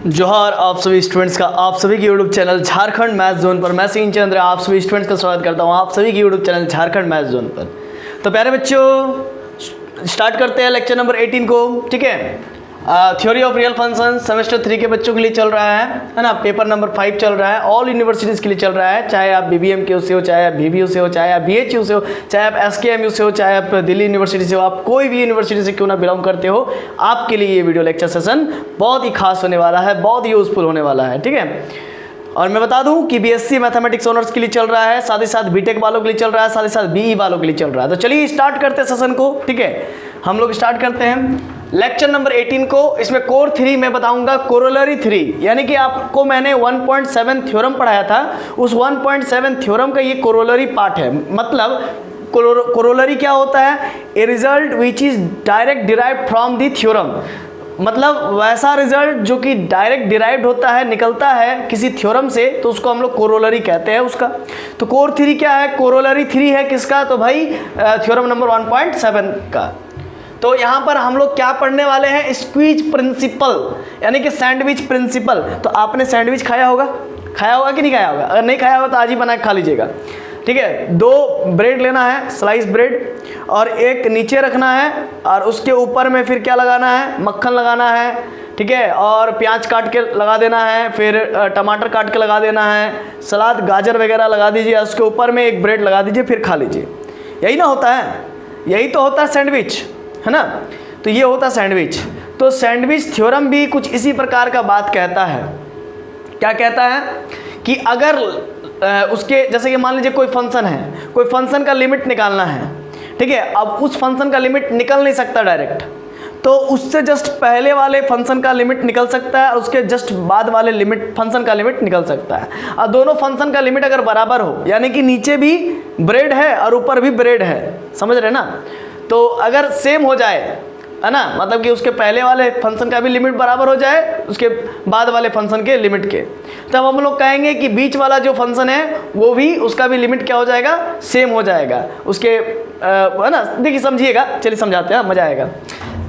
जोहार आप सभी स्टूडेंट्स का आप सभी की YouTube channel Jharkhand math zone पर मैं सिंह चंद्र आप सभी स्टूडेंट्स का स्वागत करता हूं आप सभी की YouTube channel Jharkhand math zone पर। तो प्यारे बच्चों स्टार्ट करते हैं लेक्चर नंबर 18 को। ठीक है, theory of real function semester 3 के बच्चों के लिए चल रहा है ना। पेपर नंबर 5 चल रहा है, ऑल यूनिवर्सिटीज़ के लिए चल रहा है, चाहे आप BBM के से हो, चाहे आप BBU से हो, चाहे आप BHU से हो, चाहे आप SKMU से हो, चाहे आप दिल्ली यूनिवर्सिटी से हो, आप कोई भी यूनिवर्सिटी से क्यों ना बिलोंग करते हो, आपके लिए ये वीडियो लेक्चर सेशन बहुत ही खास होने वाला है, बहुत ही यूजफुल होने वाला है। ठीक है, और मैं बता दूं कि BSc मैथमेटिक्स ऑनर्स के लिए चल रहा है, साथ ही साथ BTech वालों के लिए चल रहा है, साथ ही साथ BE वालों के लिए चल रहा है। तो चलिए स्टार्ट करते हैं सेशन को। ठीक है, हम लोग स्टार्ट करते हैं लेक्चर नंबर 18 को। इसमें कोर 3 मैं बताऊंगा, कोरोलरी 3, यानी कि आपको मैंने 1.7 थ्योरम पढ़ाया था, उस 1.7 थ्योरम का ये कोरोलरी पार्ट है। मतलब कोरोलरी क्या होता है? A result which is direct derived from the theorem, मतलब वैसा रिजल्ट जो कि डायरेक्ट डिराइव्ड होता है, निकलता है किसी थ्योरम से, तो उसको हम लोग कोरोलरी कहते हैं उसका। तो कोर 3 क्या है? कोरोलरी 3 है किसका? तो भाई थ्योरम नंबर 1.7 का। तो यहाँ पर हम लोग क्या पढ़ने वाले हैं? स्क्वीज प्रिंसिपल, यानी कि सैंडविच प्रिंसिपल। तो आपने सैंडविच खाया होगा कि नहीं खाया होगा? अगर नहीं खाया होगा तो आज ही बना के खा लीजिएगा। ठीक है, 2 ब्रेड लेना है, स्लाइस ब्रेड, और एक नीचे रखना है, और उसके ऊपर में फिर क्या लगाना है? मक्खन लगाना है। ठीक है, और प्याज काट के लगा देना है, फिर टमाटर काट के लगा देना है, सलाद गाजर वगैरह लगा दीजिए, उसके ऊपर में एक ब्रेड लगा दीजिए, फिर खा लीजिए। यही ना होता है? यही तो होता है सैंडविच, है ना। तो ये होता है सैंडविच। तो सैंडविच थ्योरम भी कुछ इसी प्रकार का बात कहता है। क्या कहता है? कि अगर उसके जैसे कि मान लीजिए कोई फंक्शन है, कोई फंक्शन का लिमिट निकालना है। ठीक है, अब उस फंक्शन का लिमिट निकल नहीं सकता डायरेक्ट, तो उससे जस्ट पहले वाले फंक्शन का लिमिट निकल सकता है, और उसके जस्ट बाद वाले लिमिट फंक्शन का लिमिट निकल सकता है। और दोनों फंक्शन का लिमिट अगर बराबर हो, यानी कि नीचे भी ब्रेड है और ऊपर भी ब्रेड है, समझ रहे ना। तो अगर सेम हो जाए, है ना, मतलब कि उसके पहले वाले फंक्शन का भी लिमिट बराबर हो जाए उसके बाद वाले फंक्शन के लिमिट के, तब हम लोग कहेंगे कि बीच वाला जो फंक्शन है वो भी, उसका भी लिमिट क्या हो जाएगा? सेम हो जाएगा उसके, है ना। देखिए समझिएगा, चलिए समझाते हैं, मजा आएगा।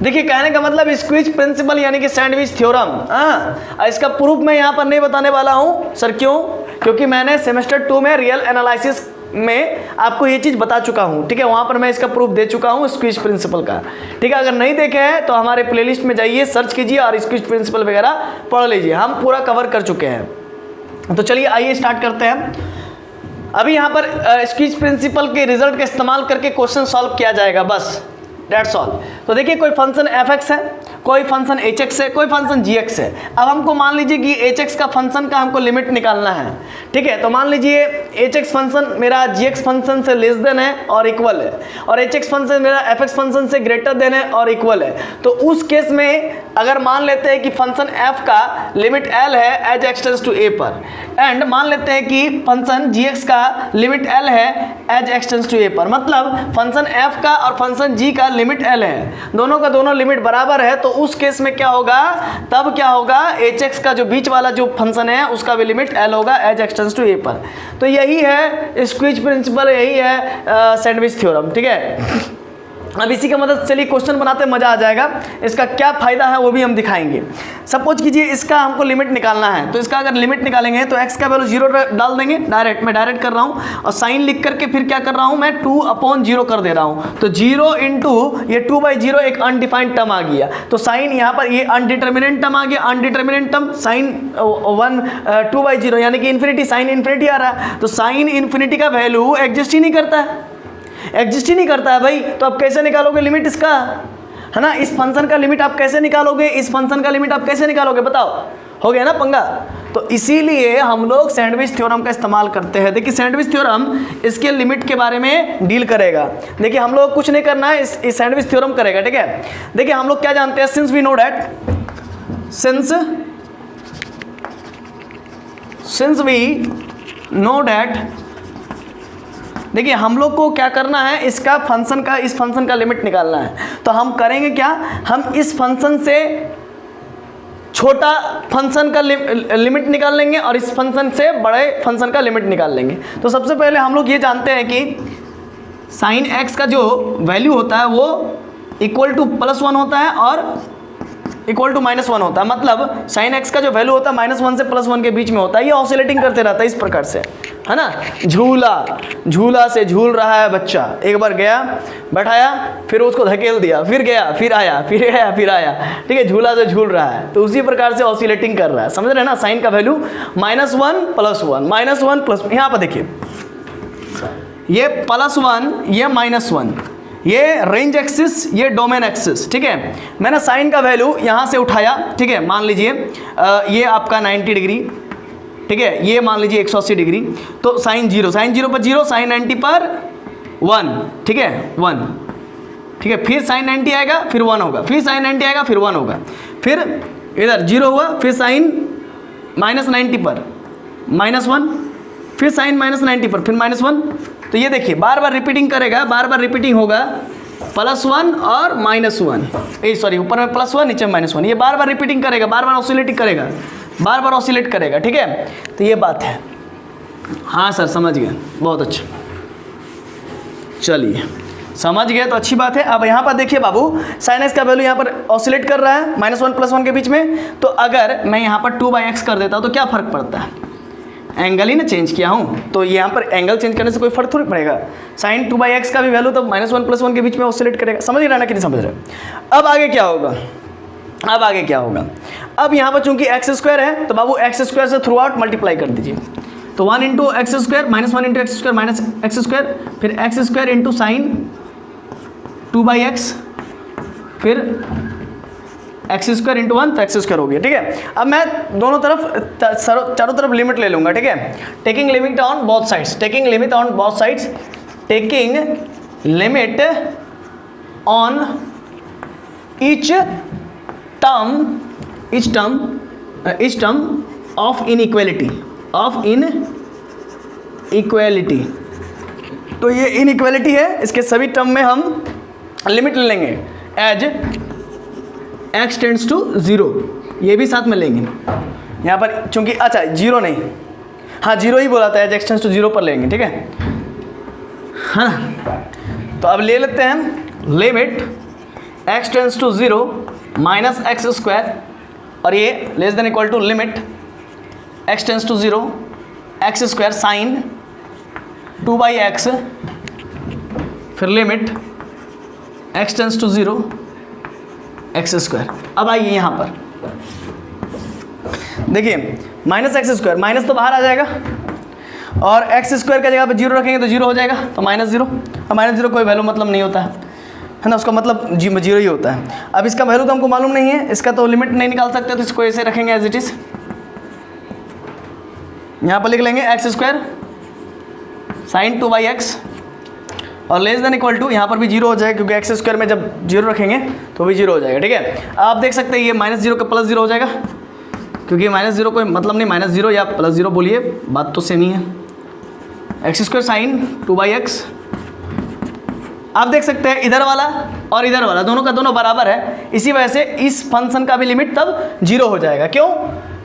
देखिए कहने का मतलब स्क्वीज प्रिंसिपल यानी कि सैंडविच थ्योरम। इसका प्रूफ मैं यहाँ पर नहीं बताने वाला हूँ सर। क्यों? क्योंकि मैंने सेमेस्टर 2 में रियल एनालिसिस में आपको ये चीज़ बता चुका हूँ। ठीक है, वहाँ पर मैं इसका प्रूफ दे चुका हूँ स्क्वीज प्रिंसिपल का। ठीक है, अगर नहीं देखे हैं तो हमारे प्लेलिस्ट में जाइए, सर्च कीजिए और स्क्वीज प्रिंसिपल वगैरह पढ़ लीजिए, हम पूरा कवर कर चुके हैं। तो चलिए आइए स्टार्ट करते हैं। अभी यहाँ पर स्क्वीज प्रिंसिपल के रिजल्ट का इस्तेमाल करके क्वेश्चन सॉल्व किया जाएगा, बस डेट्स ऑल। तो देखिए कोई फंक्शन fx है, कोई फंक्शन hx है, कोई फंक्शन gx है। अब हमको मान लीजिए कि hx का फंक्शन का हमको लिमिट निकालना है। ठीक है, तो मान लीजिए hx फंक्शन मेरा gx फंक्शन से लेस देन है और इक्वल है, और hx फंक्शन मेरा fx फंक्शन से ग्रेटर देन है और इक्वल है। तो उस केस में अगर मान लेते हैं कि फंक्शन f का लिमिट l है एज एक्सटेंस टू a पर, एंड मान लेते हैं कि फंक्शन gx का लिमिट l है एज एक्सटेंस टू a पर, मतलब फंक्शन f का और फंक्शन g का लिमिट l है, दोनों का दोनों लिमिट बराबर है। तो उस केस में क्या होगा? तब क्या होगा? hx का जो बीच वाला जो फंक्शन है उसका भी लिमिट l होगा एज एक्सटेंस टू a पर। तो यही है स्क्वीज प्रिंसिपल, यही है सैंडविच थ्योरम। ठीक है, अब इसी की मदद से चलिए क्वेश्चन बनाते मजा आ जाएगा। इसका क्या फायदा है वो भी हम दिखाएंगे। सपोज कीजिए इसका हमको लिमिट निकालना है, तो इसका अगर लिमिट निकालेंगे तो x का वैल्यू 0 डाल देंगे डायरेक्ट, मैं डायरेक्ट कर रहा हूँ, और साइन लिख करके फिर क्या कर रहा हूँ मैं? 2/0 कर दे रहा हूँ। तो 0 इंटू ये 2/0 एक अनडिफाइंड टर्म आ गया, तो साइन यहाँ पर ये अनडिटर्मिनेंट टर्म आ गया, अनडिटर्मिनेंट टर्म साइन 2/0 यानी कि इन्फिनिटी, साइन इन्फिनिटी आ रहा है। तो साइन इन्फिनिटी का वैल्यू एग्जिस्ट ही नहीं करता है, एग्जिस्ट ही नहीं करता है भाई। तो आप कैसे निकालोगे लिमिट इसका, है ना? इस फंक्शन का लिमिट आप कैसे निकालोगे? इस फंक्शन का लिमिट आप कैसे निकालोगे? बताओ, हो गया ना पंगा। तो इसीलिए हम लोग सैंडविच थ्योरम का इस्तेमाल करते हैं। देखिए सैंडविच थ्योरम इसके लिमिट के बारे में डील करेगा। देखिए हम लोग कुछ नहीं करना है, इस सैंडविच थ्योरम करेगा। ठीक है, देखिए हम लोग क्या जानते हैं? Since we know that, since we know that, देखिए हम लोग को क्या करना है? इसका फंक्शन का, इस फंक्शन का लिमिट निकालना है। तो हम करेंगे क्या? हम इस फंक्शन से छोटा फंक्शन का लिमिट निकाल लेंगे और इस फंक्शन से बड़े फंक्शन का लिमिट निकाल लेंगे। तो सबसे पहले हम लोग ये जानते हैं कि साइन x का जो वैल्यू होता है वो इक्वल टू +1 होता है और इक्वल टू -1 होता है, मतलब साइन एक्स का जो वैल्यू होता है -1 से +1 के बीच में होता है। ये ऑसिलेटिंग करते रहता है इस प्रकार से, है ना। झूला से झूल रहा है बच्चा, एक बार गया बैठाया, फिर उसको धकेल दिया, फिर गया, फिर आया, फिर गया, फिर आया, ठीक है, झूला से झूल रहा है। तो उसी प्रकार से ऑसिलेटिंग कर रहा है, समझ रहे हैं ना। साइन का वैल्यू -1 +1 -1 प्लस, यहाँ पर देखिए ये +1 ये -1, ये रेंज एक्सिस ये डोमेन एक्सिस, ठीक है। मैंने साइन का वैल्यू यहाँ से उठाया, ठीक है, मान लीजिए ये आपका 90 डिग्री, ठीक है, ये मान लीजिए 180 डिग्री, तो साइन 0 पर 0, साइन 90 पर 1, ठीक है 1, ठीक है, फिर साइन 90 आएगा फिर 1 होगा, फिर साइन 90 आएगा फिर 1 होगा, फिर इधर 0 हुआ, फिर साइन -90 पर -1, फिर साइन -90 पर फिर -1। तो ये देखिए बार बार रिपीटिंग करेगा, बार बार रिपीटिंग होगा, +1 और -1, सॉरी ऊपर में +1 नीचे में -1, ये बार बार रिपीटिंग करेगा, बार बार ऑसिलेटिंग करेगा, बार बार ऑसिलेट करेगा, ठीक है। तो ये बात है। हाँ सर समझ गए, बहुत अच्छा, चलिए समझ गए तो अच्छी बात है। अब यहाँ पर देखिए बाबू, साइन एक्स का वैल्यू यहाँ पर ऑसिलेट कर रहा है -1 +1 के बीच में। तो अगर मैं यहाँ पर 2/x कर देता हूँ तो क्या फ़र्क पड़ता है, एंगल ही ना चेंज किया हूँ, तो यहाँ पर एंगल चेंज करने से कोई फर्क थोड़ी पड़ेगा। साइन 2/x का भी वैल्यू तो -1 +1 के बीच में ऑसिलेट करेगा, समझ रहे ना कि नहीं समझ रहे। अब आगे क्या होगा, अब यहाँ पर चूंकि x² है तो बाबू x² से थ्रू आउट मल्टीप्लाई कर दीजिए। तो 1 × x² -1 × x² -x², फिर x² इंटू साइन 2/x, फिर x² इंटू 1 तो x² हो गया, ठीक है। अब मैं दोनों तरफ चारों तरफ लिमिट ले लूँगा, ठीक है। Taking limit on both sides, taking limit on both sides, taking limit on each term of inequality, तो ये इनइक्वालिटी है, इसके सभी टर्म में हम लिमिट ले लेंगे एज x टेंड्स टू 0, ये भी साथ में लेंगे यहाँ पर, चूंकि अच्छा 0 नहीं, हाँ 0 ही बोला था, एज x टेंड्स टू 0 पर लेंगे, ठीक है ना। तो अब ले लेते हैं limit x tends to 0 -x², और ये less than equal to limit x tends to 0 x² sine 2/x, फिर limit x tends to 0 x²। अब आइए यहाँ पर देखिए -x², माइनस तो बाहर आ जाएगा, और x² का जगह पे 0 रखेंगे तो 0 हो जाएगा, तो -0, और -0 कोई वैल्यू मतलब नहीं होता है ना, उसका मतलब 0 ही होता है। अब इसका वैल्यू तो हमको मालूम नहीं है, इसका तो लिमिट नहीं निकाल सकते, तो इसको ऐसे रखेंगे एज इट इज़, यहाँ पर लिख लेंगे x² साइन 2/x, और लेस देन इक्वल टू, यहाँ पर भी 0 हो जाएगा, क्योंकि x² में जब 0 रखेंगे तो भी 0 हो जाएगा, ठीक है। आप देख सकते हैं ये -0 का +0 हो जाएगा, क्योंकि -0 कोई मतलब नहीं, -0 या +0 बोलिए, बात तो सेम ही है। x² साइन 2/x, आप देख सकते हैं इधर वाला और इधर वाला दोनों का दोनों बराबर है, इसी वजह से इस फंक्शन का भी लिमिट तब 0 हो जाएगा। क्यों?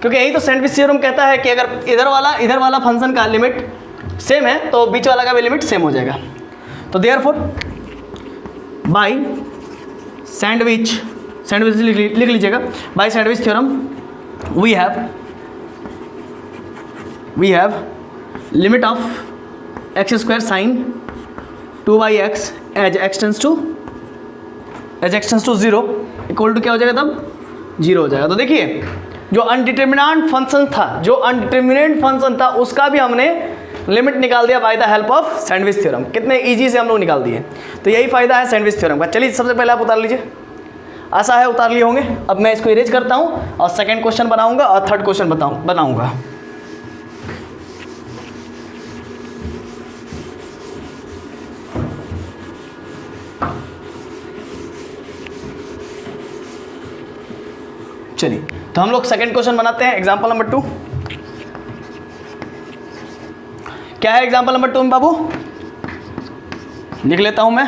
क्योंकि यही तो सैंडविच थ्योरम कहता है कि अगर इधर वाला फंक्शन का लिमिट सेम है तो बीच वाला का भी लिमिट सेम हो जाएगा। तो देयरफॉर बाय सैंडविच लिख लीजिएगा, by sandwich theorem we have limit of x² sine 2/x as x tends to 0 equal to क्या हो जाएगा, तब 0 हो जाएगा। तो देखिए जो अनडिटरमिनेंट फंक्शन था उसका भी हमने लिमिट निकाल दिया by the help of sandwich theorem. कितने इजी से हम लोग निकाल दिए। तो यही फायदा है सैंडविच थ्योरम का। चलिए सबसे पहले आप उतार लीजिए, आशा है उतार लिए होंगे। अब मैं इसको इरेज करता हूँ और सेकंड क्वेश्चन बनाऊंगा और थर्ड क्वेश्चन बनाऊंगा। चलिए तो हम लोग सेकंड क्वेश्चन बनाते हैं। एग्जांपल नंबर 2 क्या है? एग्जांपल नंबर 2 में बाबू लिख लेता हूं मैं।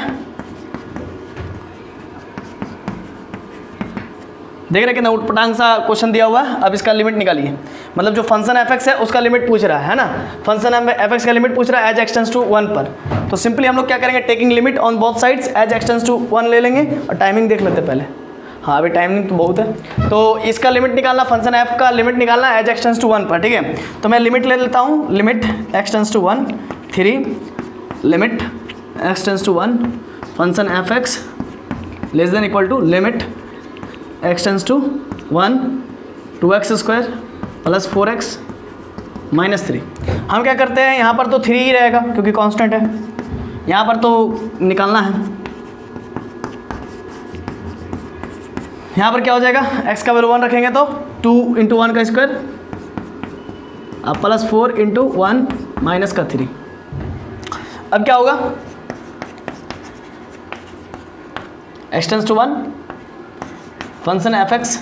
देख रहे कितना उटपटांग सा क्वेश्चन दिया हुआ है। अब इसका लिमिट निकालिए, मतलब जो फंक्शन एफ एक्स है उसका लिमिट पूछ रहा है ना। फंक्शन एफ एक्स का लिमिट पूछ रहा है एज एक्स टेंड्स टू 1 पर। तो सिंपली हम लोग क्या करेंगे, taking limit on both sides as X tends to 1 ले लेंगे और टाइमिंग देख लेते पहले। हाँ अभी टाइमिंग तो बहुत है। तो इसका लिमिट निकालना, फंक्शन एफ का लिमिट निकालना एज एक्स टेंस टू 1 पर, ठीक है। तो मैं लिमिट ले लेता हूँ, limit X tends to 1 3, limit X tends to 1 function F X less than equal to limit X tends to 1 2x square plus 4x minus 3। हम क्या करते हैं, यहाँ पर तो 3 ही रहेगा क्योंकि कांस्टेंट है, यहाँ पर तो निकालना है। यहाँ पर क्या हो जाएगा, x का वैल्यू 1 रखेंगे तो 2 इंटू 1 का स्क्वायर अब प्लस 4 इंटू 1 माइनस का 3। अब क्या होगा, x tends to 1 function F X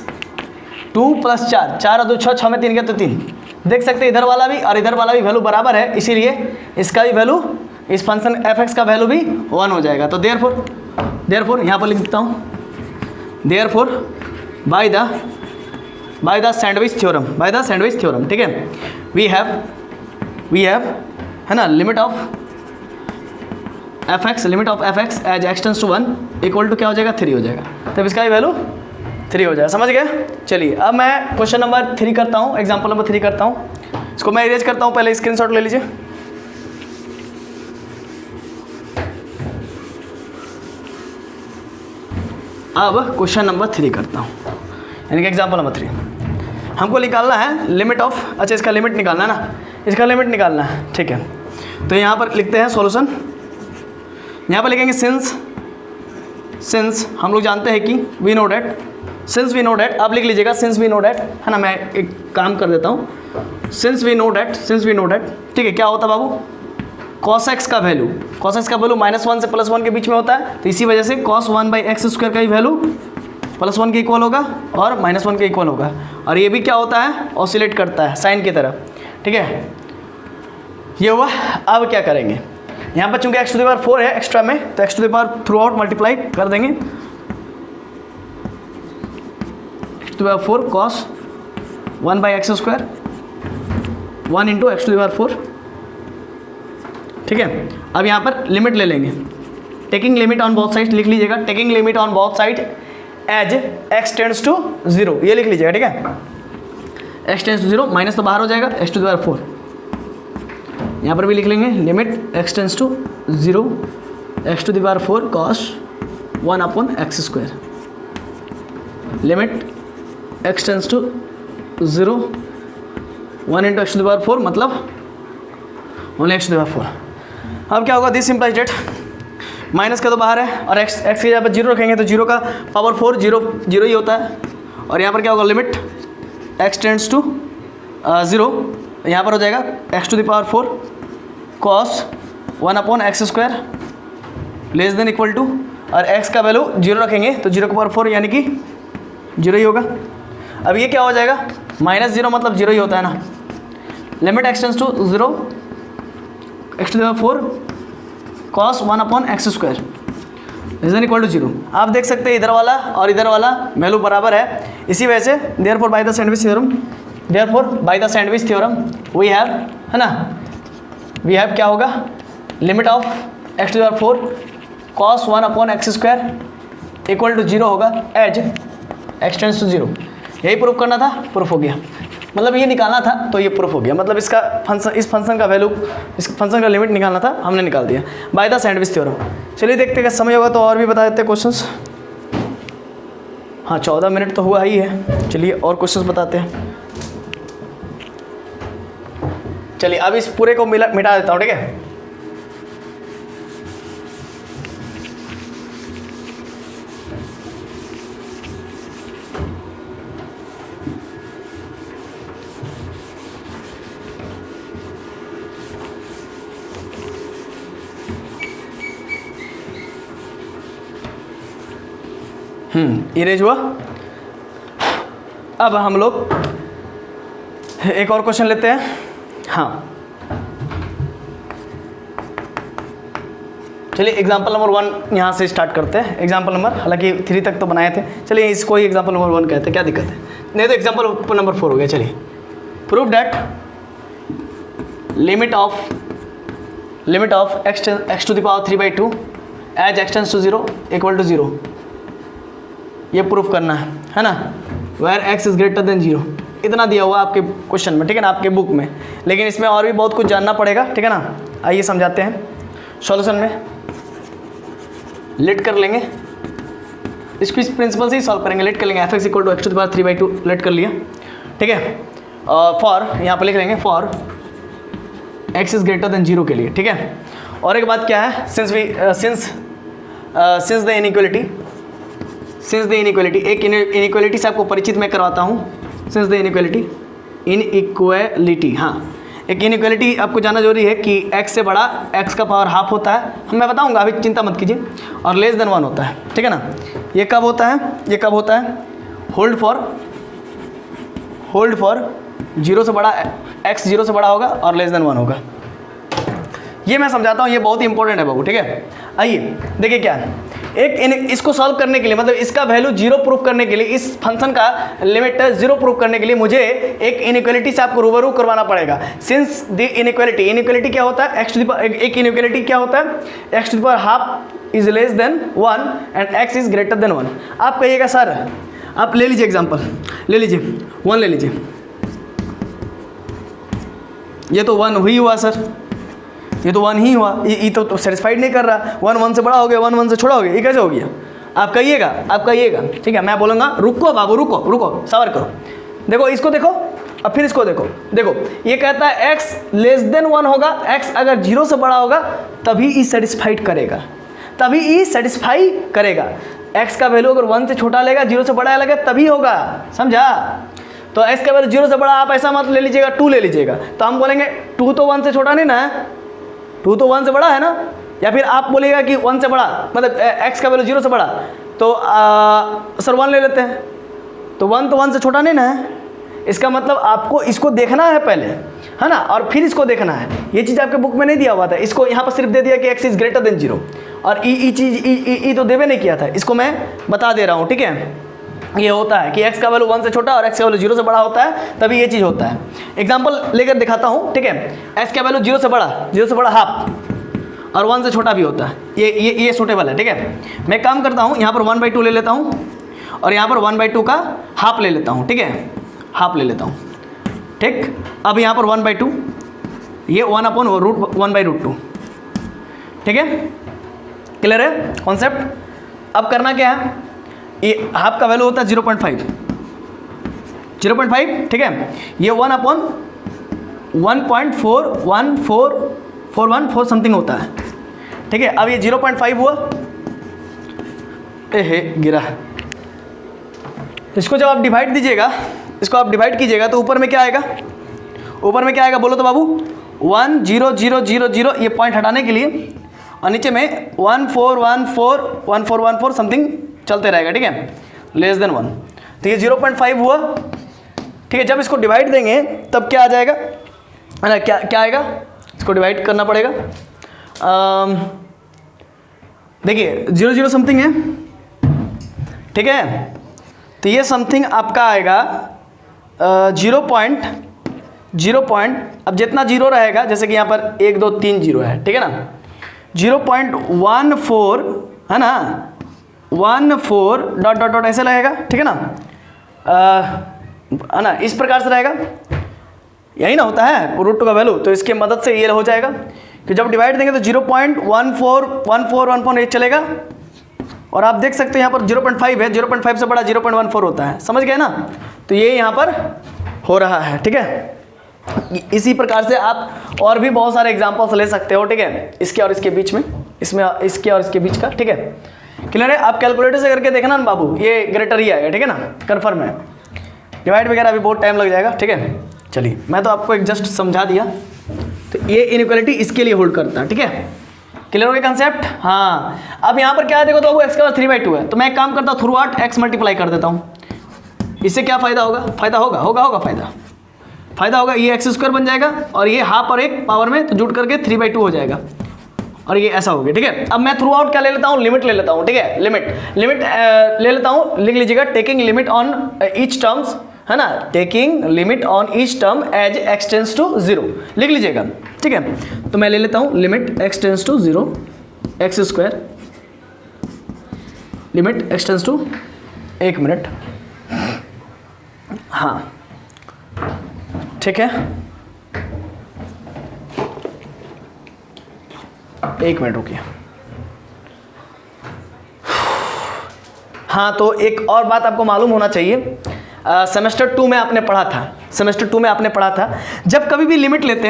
2 plus 4, 4 और 2 6, 6 में 3 गया तो 3। देख सकते हैं इधर वाला भी और इधर वाला भी वैल्यू बराबर है, इसीलिए इसका भी वैल्यू, इस फंक्शन एफ एक्स का वैल्यू भी 1 हो जाएगा। तो देयरफॉर यहाँ पर लिख देता हूँ, therefore by the sandwich theorem, ठीक है, वी हैव है ना limit of F X as X tends to 1 equal to क्या हो जाएगा 3 हो जाएगा। तब इसका भी वैल्यू 3 हो जाएगा, समझ गए। चलिए अब मैं क्वेश्चन नंबर 3 करता हूँ, एग्जाम्पल नंबर 3 करता हूँ। इसको मैं इरेज करता हूँ, पहले स्क्रीनशॉट ले लीजिए। अब क्वेश्चन नंबर 3 करता हूँ, यानी कि एग्जाम्पल नंबर 3 हमको निकालना है लिमिट ऑफ, अच्छा इसका लिमिट निकालना है ना, इसका लिमिट निकालना है, ठीक है। तो यहाँ पर लिखते हैं सॉल्यूशन, यहाँ पर लिखेंगे सिंस हम लोग जानते हैं कि we know that, since we know that, आप लिख लीजिएगा सिंस वी नो डेट, है ना। मैं एक काम कर देता हूँ, सिंस वी नो डेट, ठीक है। क्या होता है बाबू, कॉस एक्स का वैल्यू -1 से +1 के बीच में होता है, तो इसी वजह से cos 1/x² का ही वैल्यू +1 के इक्वल होगा और -1 के इक्वल होगा। और ये भी क्या होता है, ऑसिलेट करता है साइन की तरह, ठीक है। ये हुआ। अब क्या करेंगे, यहाँ पर चूंकि x⁴ है एक्स्ट्रा में, तो x⁴ थ्रू आउट मल्टीप्लाई कर देंगे, x⁴ cos 1/x², 1 into x⁴, ठीक है। अब यहाँ पर लिमिट ले लेंगे, taking limit on both side, लिख लीजिएगा taking limit on both side as x tends to 0, ये लिख लीजिएगा, ठीक है। x टेंड्स टू 0, माइनस तो बाहर हो जाएगा, x⁴ यहाँ पर भी लिख लेंगे limit x tends to 0 x⁴ cos 1/x², limit x tends to 0 1 into x⁴ मतलब ओनली x⁴। अब क्या होगा, दिस सिंपलाइज डेट, माइनस का तो बाहर है और x की जगह पर 0 रखेंगे तो 0 का पावर 4 0 ही होता है। और यहाँ पर क्या होगा, लिमिट x टेंड्स टू 0, यहाँ पर हो जाएगा x⁴ cos 1/x² less than equal to, और x का वैल्यू 0 रखेंगे तो 0⁴ यानी कि 0 ही होगा। अब ये क्या हो जाएगा, -0 मतलब 0 ही होता है ना। Limit x tends to 0 x⁴ cos 1/x² less than equal to 0। आप देख सकते हैं इधर वाला और इधर वाला वैल्यू बराबर है, इसी वजह से therefore by the sandwich theorem we have, है ना, वी हैव क्या होगा, limit of x⁴ cos 1/x² equal to 0 होगा एज x टेंड्स टू 0। यही प्रूफ करना था, प्रूफ हो गया, मतलब ये निकालना था तो ये प्रूफ हो गया, मतलब इसका फंक्शन, इस फंक्शन का वैल्यू, इस फंक्शन का लिमिट निकालना था, हमने निकाल दिया बाय द सैंडविच थ्योरम। चलिए देखते हैं, समय होगा तो और भी बता देते हैं क्वेश्चंस। हाँ 14 मिनट तो हुआ ही है, चलिए और क्वेश्चंस बताते हैं। चलिए अब इस पूरे को मिटा देता हूँ, ठीक है। इरेज हुआ। अब हम लोग एक और क्वेश्चन लेते हैं। हाँ चलिए एग्जाम्पल नंबर 1 यहाँ से स्टार्ट करते हैं। एग्जाम्पल नंबर, हालांकि 3 तक तो बनाए थे, चलिए इसको ही एग्जाम्पल नंबर 1 कहते हैं, क्या दिक्कत है, नहीं तो एग्जाम्पल नंबर 4 हो गया। चलिए proof that limit of x⁴ as x tends to 0 equal to 0। ये प्रूफ करना है ना, where x is greater than 0, इतना दिया हुआ आपके क्वेश्चन में, ठीक है ना, आपके बुक में। लेकिन इसमें और भी बहुत कुछ जानना पड़ेगा, ठीक है ना। आइए समझाते हैं सॉल्यूशन में, लेट कर लेंगे, इसको इस प्रिंसिपल से ही सॉल्व करेंगे। लेट कर लेंगे f x equal to x to the power 3/2, let कर लिया, ठीक है। फॉर यहाँ पर लिख लेंगे for x is greater than 0 के लिए, ठीक है। और एक बात क्या है, सिंस द इनइक्वालिटी, एक इनइक्वालिटी से आपको परिचित मैं करवाता हूँ। सिंस द इनइक्वालिटी, हाँ, एक इनइक्वालिटी आपको जानना जरूरी है कि x से बड़ा x का पावर हाफ होता है, मैं बताऊंगा, अभी चिंता मत कीजिए, और लेस देन 1 होता है, ठीक है ना। ये कब होता है, ये कब होता है, होल्ड फॉर 0 से बड़ा, x 0 से बड़ा होगा और लेस देन 1 होगा। ये मैं समझाता हूँ, ये बहुत ही इंपॉर्टेंट है बाबू, ठीक है। आइए देखिए क्या है, इसको सॉल्व करने के लिए, मतलब इसका वैल्यू 0 प्रूफ करने के लिए, इस फंक्शन का लिमिट 0 प्रूफ करने के लिए मुझे एक इनइक्वालिटी से आपको रूबरू करवाना पड़ेगा। सिंस द इनइक्वालिटी क्या होता है, एक इनइक्वालिटी क्या होता है, x to the power half is less than 1 and x is greater than 1। आप कहिएगा सर, आप ले लीजिए एग्जांपल, ले लीजिए 1 ले लीजिए, ये तो 1 ही हुआ सर, ये तो 1 ही हुआ, ये तो सेटिस्फाइड नहीं कर रहा, 1 से बड़ा हो गया, 1 से छोटा हो गया, ये कैसे हो गया, आप कहिएगा, ठीक है। मैं बोलूँगा रुको बाबू, रुको सबर करो, देखो इसको देखो, अब फिर इसको देखो, ये कहता है x लेस देन 1 होगा, x अगर 0 से बड़ा होगा तभी ई सेटिस्फाई करेगा, x का वैल्यू अगर 1 से छोटा लेगा, 0 से बड़ा लेगा तभी होगा, समझा। तो x का वैल्यू 0 से बड़ा, आप ऐसा मत ले लीजिएगा 2 ले लीजिएगा, तो हम बोलेंगे 2 तो 1 से छोटा नहीं ना है, 2 तो 1 से बड़ा है ना। या फिर आप बोलिएगा कि 1 से बड़ा, मतलब x का वैल्यू 0 से बड़ा, तो सर 1 ले लेते हैं, तो 1 तो 1 से छोटा नहीं ना है। इसका मतलब आपको इसको देखना है पहले, है ना, और फिर इसको देखना है। ये चीज़ आपके बुक में नहीं दिया हुआ था, इसको यहाँ पर सिर्फ दे दिया कि x इज ग्रेटर देन 0, और ई तो देवे नहीं किया था, इसको मैं बता दे रहा हूँ, ठीक है। ये होता है कि x का वैल्यू 1 से छोटा और x का वैल्यू 0 से बड़ा होता है, तभी ये चीज़ होता है। एग्जांपल लेकर दिखाता हूँ, ठीक है। x का वैल्यू 0 से बड़ा हाफ और 1 से छोटा भी होता है, ये सूटेबल है, ठीक है। मैं काम करता हूँ, यहाँ पर 1/2 ले लेता हूँ और यहाँ पर 1/2 का हाफ ले लेता हूँ, ठीक है, हाफ ले लेता हूँ, ठीक। अब यहाँ पर 1/2, ये 1/√2, ठीक है, क्लियर है कॉन्सेप्ट। अब करना क्या है, ये हाफ का वैल्यू होता है 0.5, ठीक है। ये 1/1.41414 समथिंग होता है, ठीक है। अब ये 0.5 हुआ, गिरा। इसको जब आप डिवाइड दीजिएगा, इसको आप डिवाइड कीजिएगा तो ऊपर में क्या आएगा, बोलो तो बाबू, 1 0 0 0 0, ये पॉइंट हटाने के लिए, और नीचे में 1414 समथिंग चलते रहेगा, ठीक है, लेस देन 1। तो ये 0.5 हुआ, ठीक है। जब इसको डिवाइड देंगे तब क्या आ जाएगा, है ना, क्या आएगा, इसको डिवाइड करना पड़ेगा। देखिए 0 0 समथिंग है, ठीक है। तो ये समथिंग आपका आएगा 0 पॉइंट, अब जितना 0 रहेगा, जैसे कि यहाँ पर 1 2 3 0 है, ठीक है ना, 0.14 है ना, 14 डॉट ऐसे रहेगा, ठीक है ना, है ना, इस प्रकार से रहेगा, यही ना होता है √2 का वैल्यू। तो इसके मदद से ये हो जाएगा कि जब डिवाइड देंगे तो 0.1414 ये चलेगा, और आप देख सकते हैं यहाँ पर 0.5 है, 0.5 से बड़ा 0.14 होता है, समझ गए ना। तो ये यहाँ पर हो रहा है, ठीक है। इसी प्रकार से आप और भी बहुत सारे एग्जांपल्स ले सकते हो, ठीक है, इसके और इसके बीच में, इसमें इसके और इसके बीच का, ठीक है, क्लियर है। आप कैलकुलेटर से करके देखना ना बाबू, ये ग्रेटर ही आएगा, ठीक है ना, कन्फर्म है। डिवाइड वगैरह अभी बहुत टाइम लग जाएगा, ठीक है। चलिए मैं तो आपको एक जस्ट समझा दिया। तो ये इनइक्वालिटी इसके लिए होल्ड करता है, ठीक है, क्लियर हो गया कंसेप्ट। हाँ, अब यहाँ पर क्या है, देखो तो वो x का 3/2 है, तो मैं एक काम करता हूँ, थ्रू आउट x मल्टीप्लाई कर देता हूँ। इससे क्या फ़ायदा होगा, फ़ायदा होगा, ये x² बन जाएगा, और ये हाफ और एक पावर में तो जुट करके 3/2 हो जाएगा, और ये ऐसा हो गया, ठीक है। अब मैं थ्रू आउट क्या ले लेता हूँ, लिमिट ले लेता हूँ, ठीक है, लिमिट ले लेता हूँ, लिख लीजिएगा, taking limit on each terms, है ना, taking limit on each term as x tends to 0, लिख लीजिएगा, ठीक है। तो मैं ले लेता हूँ limit x tends to 0 x², limit x tends to 1 minute, हाँ ठीक है, 1 मिनट रुकिए। हाँ, तो एक और बात आपको मालूम होना चाहिए, सेमेस्टर 2 में आपने पढ़ा था, सेमेस्टर 2 में आपने पढ़ा था, जब कभी भी लिमिट लेते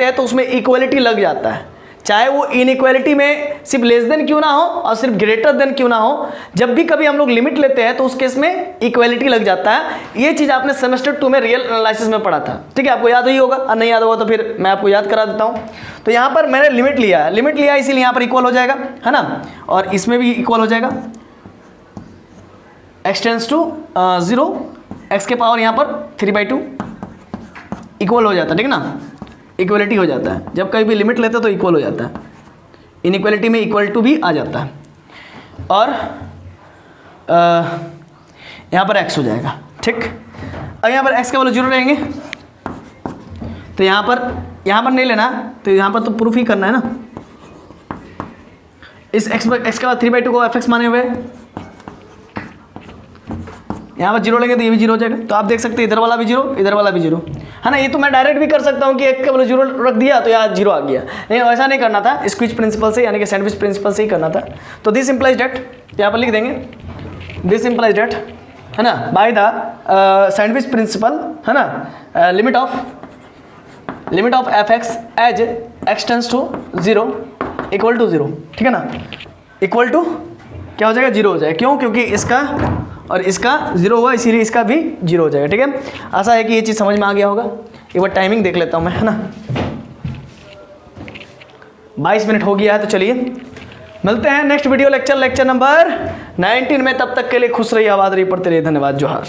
हैं तो उसमें इक्वलिटी लग जाता है, चाहे वो इनइक्वालिटी में सिर्फ लेस देन क्यों ना हो और सिर्फ ग्रेटर देन क्यों ना हो, जब भी कभी हम लोग लिमिट लेते हैं तो उस केस में इक्वालिटी लग जाता है। ये चीज़ आपने सेमेस्टर 2 में रियल एनालिसिस में पढ़ा था, ठीक है, आपको याद ही होगा, और नहीं याद होगा तो फिर मैं आपको याद करा देता हूँ। तो यहाँ पर मैंने लिमिट लिया इसीलिए यहाँ पर इक्वल हो जाएगा, है ना, और इसमें भी इक्वल हो जाएगा, x टेंड्स टू 0, x के पावर यहाँ पर 3/2 इक्वल हो जाता है, ठीक है ना, इक्वलिटी हो जाता है। जब कहीं भी लिमिट लेते तो इक्वल हो जाता है, इनइक्वलिटी में इक्वल टू भी आ जाता है, और यहाँ पर x हो जाएगा, ठीक। अब यहाँ पर x के वैल्यू 0 रहेंगे, तो यहाँ पर नहीं लेना, तो यहाँ पर तो प्रूफ ही करना है ना, इस x के बाद 3/2 को fx माने हुए, यहाँ पर 0 लेंगे तो ये भी 0 हो जाएगा। तो आप देख सकते हैं इधर वाला भी 0, इधर वाला भी 0, है ना। ये तो मैं डायरेक्ट भी कर सकता हूँ कि एक का वैल्यू 0 रख दिया तो यहाँ 0 आ गया, लेकिन वैसा नहीं करना था, स्क्विज प्रिंसिपल से यानी कि सैंडविच प्रिंसिपल से ही करना था। तो दिस इम्प्लाइज डेट यहाँ पर लिख देंगे, दिस इम्प्लाइज डेट, है ना, बाय द सैंडविच प्रिंसिपल, है ना, limit of fx as x tends to 0 equal to 0, ठीक है ना, इक्वल टू क्या हो जाएगा, 0 हो जाएगा। क्यों? क्योंकि इसका और इसका 0 हुआ, इसीलिए इसका भी 0 हो जाएगा, ठीक है। आशा है कि ये चीज़ समझ में आ गया होगा। एक बार टाइमिंग देख लेता हूँ मैं, है ना, 22 मिनट हो गया है। तो चलिए मिलते हैं नेक्स्ट वीडियो लेक्चर नंबर 19 में, तब तक के लिए खुश रहिए, आबाद रहिए, पढ़ते रहिए, धन्यवाद, जोहार।